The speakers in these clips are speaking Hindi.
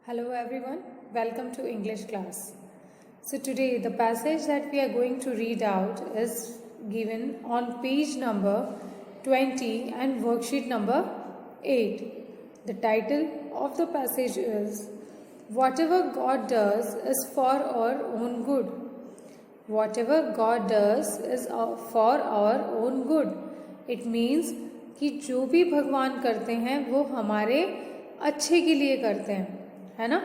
Hello everyone, welcome to English class. So today the passage that we are going to read out is given on page number 20 and worksheet number 8. The title of the passage is Whatever God does is for our own good. Whatever God does is for our own good. It means कि जो भी भगवान करते हैं वो हमारे अच्छे के लिए करते हैं, है ना।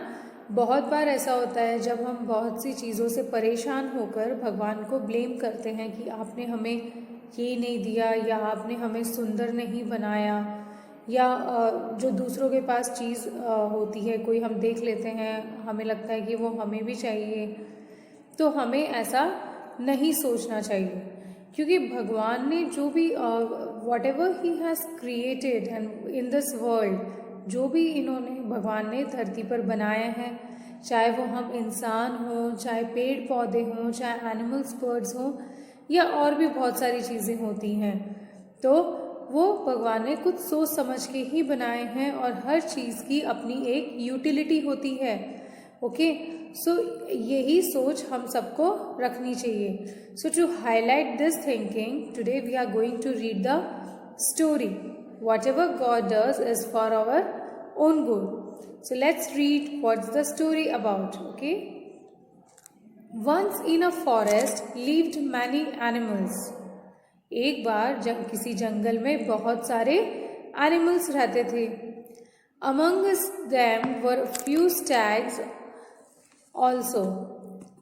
बहुत बार ऐसा होता है जब हम बहुत सी चीज़ों से परेशान होकर भगवान को ब्लेम करते हैं कि आपने हमें ये नहीं दिया या आपने हमें सुंदर नहीं बनाया, या जो दूसरों के पास चीज़ होती है कोई हम देख लेते हैं, हमें लगता है कि वो हमें भी चाहिए। तो हमें ऐसा नहीं सोचना चाहिए, क्योंकि भगवान ने जो भी what ever he has created and in this world, जो भी इन्होंने भगवान ने धरती पर बनाया है, चाहे वो हम इंसान हों, चाहे पेड़ पौधे हों, चाहे एनिमल्स बर्ड्स हों, या और भी बहुत सारी चीज़ें होती हैं, तो वो भगवान ने कुछ सोच समझ के ही बनाए हैं और हर चीज़ की अपनी एक यूटिलिटी होती है। ओके, सो यही सोच हम सबको रखनी चाहिए। So to highlight this thinking today we are going to read the story Whatever God does is for our own good. So let's read what's the story about, okay? Once in a forest lived many animals. एक बार किसी जंगल में बहुत सारे एनिमल्स रहते थे. Among them were a few stags also.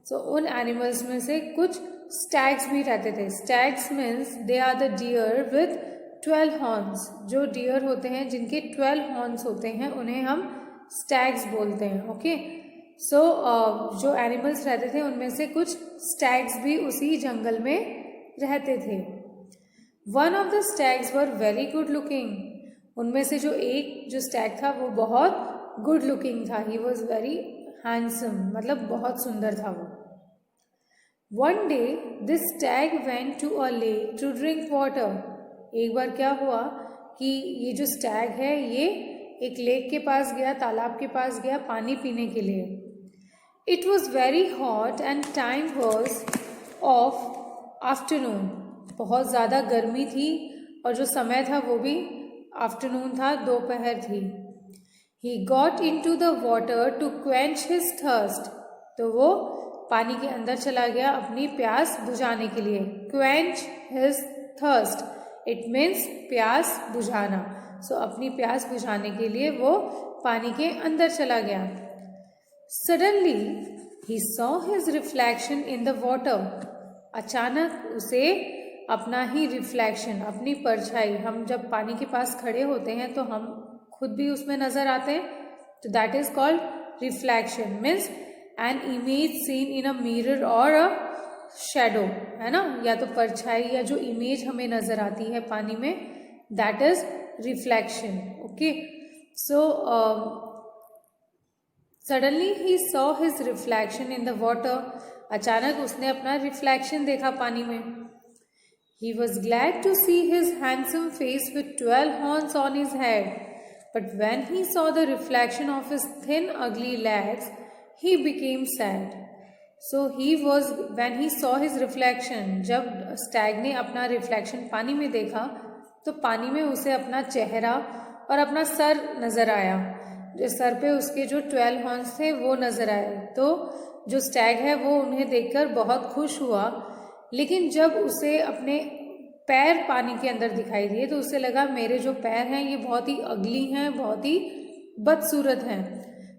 So उन एनिमल्स में से कुछ स्टैग्स भी रहते थे. Stags means they are the deer with 12 horns. जो डियर होते हैं जिनके 12 हॉर्न्स होते हैं उन्हें हम स्टैग्स बोलते हैं. ओके, सो जो एनिमल्स रहते थे उनमें से कुछ स्टैग्स भी उसी जंगल में रहते थे. One of the stags were very good looking. उनमें से जो स्टैग था वो बहुत गुड लुकिंग था. ही वॉज वेरी हैंडसम, मतलब बहुत सुंदर था वो. One day this stag went to a lake to drink water. एक बार क्या हुआ कि ये जो स्टैग है ये एक लेक के पास गया, तालाब के पास गया पानी पीने के लिए. It was very hot and time was of afternoon. बहुत ज़्यादा गर्मी थी और जो समय था वो भी आफ्टरनून था, दोपहर थी. He got in to the water to quench his thirst. तो वो पानी के अंदर चला गया अपनी प्यास बुझाने के लिए. Quench his thirst, it means प्यास बुझाना. सो अपनी प्यास बुझाने के लिए वो पानी के अंदर चला गया. Suddenly he saw his reflection in the water. अचानक उसे अपना ही रिफ्लेक्शन, अपनी परछाई, हम जब पानी के पास खड़े होते हैं तो हम खुद भी उसमें नजर आते हैं, तो that is called reflection. Means an image seen in a mirror और अ शैडो, है ना, या तो परछाई या जो इमेज हमें नजर आती है पानी में, that is reflection. Okay, so suddenly he saw his reflection in the water. अचानक उसने अपना रिफ्लेक्शन देखा पानी में. He was glad to see his handsome face with 12 horns on his head, but when he saw the reflection of his thin ugly legs he became sad. So when he saw his reflection, जब स्टैग ने अपना रिफ्लेक्शन पानी में देखा तो पानी में उसे अपना चेहरा और अपना सर नजर आया. जो सर पे उसके जो 12 हॉर्न्स थे वो नजर आए. तो जो स्टैग है वो उन्हें देखकर बहुत खुश हुआ. लेकिन जब उसे अपने पैर पानी के अंदर दिखाई दिए तो उसे लगा मेरे जो पैर हैं ये बहुत ही अगली हैं, बहुत ही बदसूरत हैं.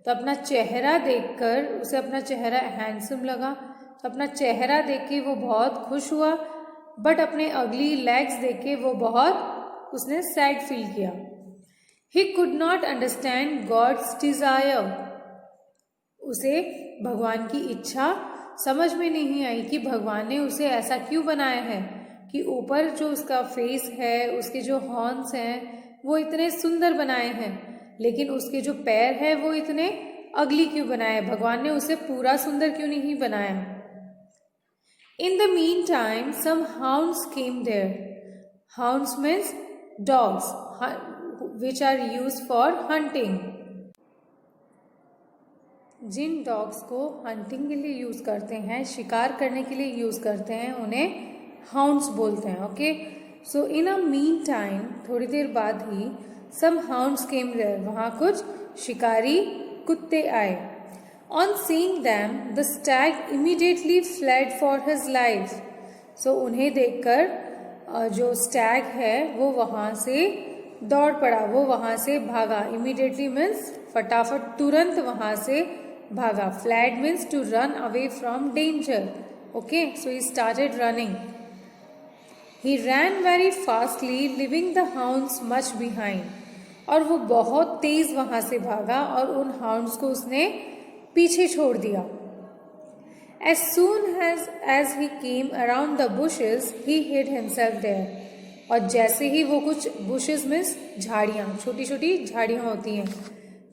तो अपना चेहरा देखकर उसे अपना चेहरा हैंडसम लगा, तो अपना चेहरा देख के वो बहुत खुश हुआ. बट अपने अगली लेग्स देख के वो बहुत उसने सैड फील किया. He could not understand God's desire. उसे भगवान की इच्छा समझ में नहीं आई कि भगवान ने उसे ऐसा क्यों बनाया है कि ऊपर जो उसका फेस है, उसके जो हॉर्न्स हैं वो इतने सुंदर बनाए हैं, लेकिन उसके जो पैर है वो इतने अगली क्यों बनाए. भगवान ने उसे पूरा सुंदर क्यों नहीं बनाया. In the mean time some hounds came there. Hounds means dogs which are used for hunting. जिन डॉग्स को हंटिंग के लिए यूज़ करते हैं, शिकार करने के लिए यूज़ करते हैं, उन्हें हाउंड्स बोलते हैं. Okay, so in a mean time, थोड़ी देर बाद ही, सम हाउंड्स केम देयर, वहाँ कुछ शिकारी कुत्ते आए. On seeing them the stag immediately fled for his life. So उन्हें देखकर जो स्टैग है वो वहाँ से दौड़ पड़ा, वो वहाँ से भागा. इमीडिएटली मीन्स फटाफट, तुरंत वहाँ से भागा. Fled means to run away from danger. Okay, so he started running. He ran very fastly leaving the hounds much behind. और वो बहुत तेज वहाँ से भागा और उन हाउंड्स को उसने पीछे छोड़ दिया. As soon as he came around the bushes, he hid himself there. और जैसे ही वो कुछ bushes मीन्स झाड़ियाँ, छोटी छोटी झाड़ियाँ होती हैं,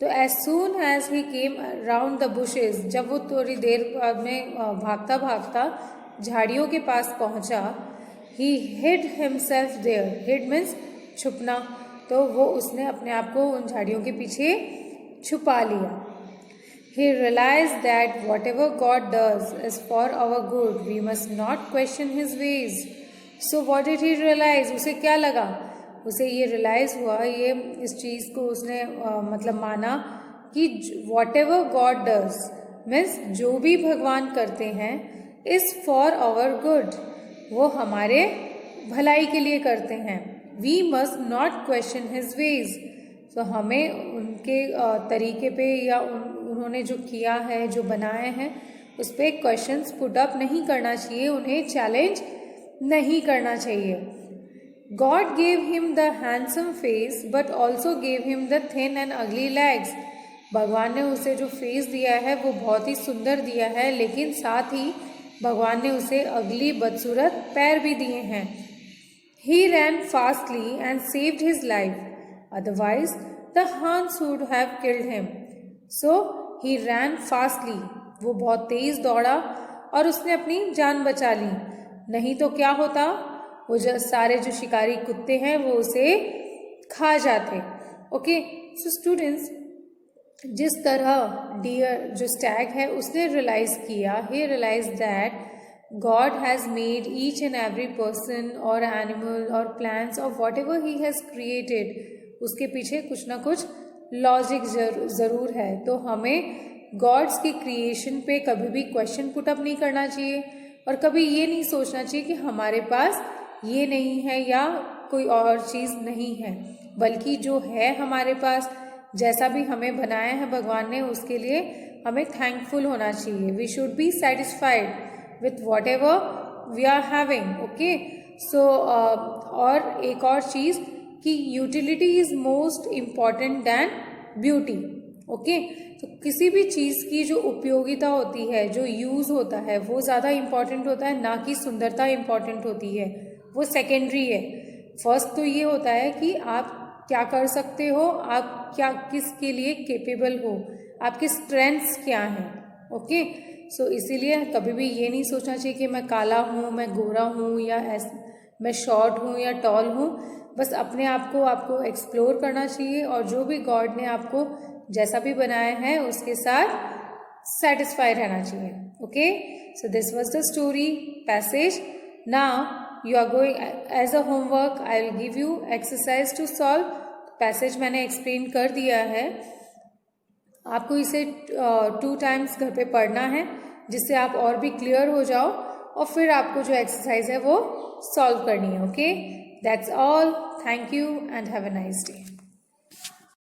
तो as soon as he came around the bushes, जब वो थोड़ी देर बाद में भागता भागता झाड़ियों के पास पहुँचा, he hid himself there. Hid means छुपना, तो वो उसने अपने आप को उन झाड़ियों के पीछे छुपा लिया. He realized that whatever God does is for our good. We must not question His ways. So what did he realize? उसे क्या लगा? उसे ये realize हुआ, ये इस चीज़ को उसने मतलब माना कि whatever God does means जो भी भगवान करते हैं is for our good. वो हमारे भलाई के लिए करते हैं. We must not question His ways. तो हमें उनके तरीके पे या उन्होंने जो किया है, जो बनाए हैं, उस पर क्वेश्चंस पुट अप नहीं करना चाहिए, उन्हें चैलेंज नहीं करना चाहिए. God gave him the handsome face but also gave him the thin and अगली लेग्स. भगवान ने उसे जो फेस दिया है वो बहुत ही सुंदर दिया है, लेकिन साथ ही भगवान ने उसे अगली बदसूरत पैर भी दिए हैं. He ran fastly and saved his life, otherwise the hounds would have killed him. So he ran fastly. वो बहुत तेज दौड़ा और उसने अपनी जान बचा ली. नहीं तो क्या होता, वो जो सारे जो शिकारी कुत्ते हैं वो उसे खा जाते. ओके, सो स्टूडेंट्स, जिस तरह डियर जो स्टैग है उसने रियलाइज किया, he realized that God has made each and every person or animal or plants or whatever he has created, उसके पीछे कुछ ना कुछ लॉजिक ज़रूर है. तो हमें गॉड्स की क्रिएशन पे कभी भी क्वेश्चन पुट अप नहीं करना चाहिए और कभी ये नहीं सोचना चाहिए कि हमारे पास ये नहीं है या कोई और चीज़ नहीं है, बल्कि जो है हमारे पास, जैसा भी हमें बनाया है भगवान ने, उसके लिए हमें थैंकफुल होना चाहिए. We should be satisfied with whatever we are having. Okay, so और एक और चीज़ कि utility is most important than beauty. Okay, तो किसी भी चीज़ की जो उपयोगिता होती है, जो यूज़ होता है, वो ज़्यादा इम्पॉर्टेंट होता है, ना कि सुंदरता इम्पॉर्टेंट होती है, वो सेकेंडरी है. फर्स्ट तो ये होता है कि आप क्या कर सकते हो, आप क्या किसके लिए केपेबल हो, आपकी स्ट्रेंथ्स क्या हैं. ओके, सो इसीलिए कभी भी ये नहीं सोचना चाहिए कि मैं काला हूँ, मैं गोरा हूँ, या मैं शॉर्ट हूँ या टॉल हूँ. बस अपने आप को आपको एक्सप्लोर करना चाहिए और जो भी गॉड ने आपको जैसा भी बनाया है उसके साथ सेटिस्फाई रहना चाहिए. Okay, so this was the story passage. Now you are going as a homework, I will give you exercise to solve. Passage मैंने एक्सप्लेन कर दिया है, आपको इसे 2 टाइम्स घर पे पढ़ना है जिससे आप और भी क्लियर हो जाओ और फिर आपको जो एक्सरसाइज है वो सॉल्व करनी है. Okay, that's all. Thank you and have a nice day.